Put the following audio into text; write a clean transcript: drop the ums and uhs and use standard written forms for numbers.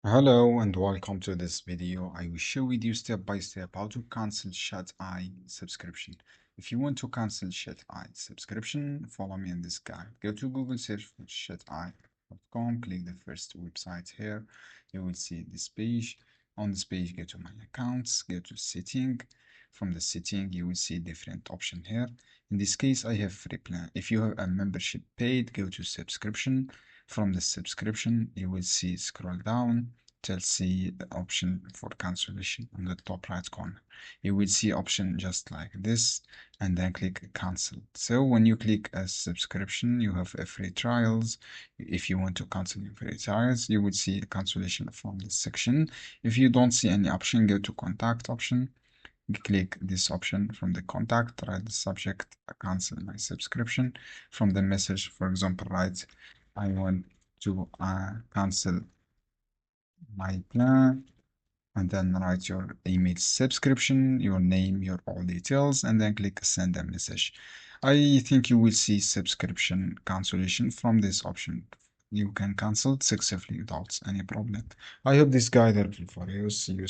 Hello and welcome to this video. I will show with you step by step how to cancel Shut-Eye subscription. If you want to cancel Shut-Eye subscription, follow me in this guide. Go to Google, search for shuteye.com, click the first website here. You will see this page. On this page, go to my accounts, go to setting. From the setting, you will see different option here. In this case, I have free plan. If you have a membership paid, go to subscription. From the subscription, you will see scroll down till see the option for cancellation on the top right corner. You will see option just like this and then click cancel. So when you click a subscription, you have a free trials. If you want to cancel your free trials, you will see cancellation from this section. If you don't see any option, go to contact option. Click this option from the contact, write the subject, cancel my subscription. From the message, for example, write, I want to cancel my plan, and then write your email subscription, your name, your all details, and then click send a message. I think you will see subscription cancellation from this option. You can cancel successfully without any problem. I hope this guide helpful for you. See you.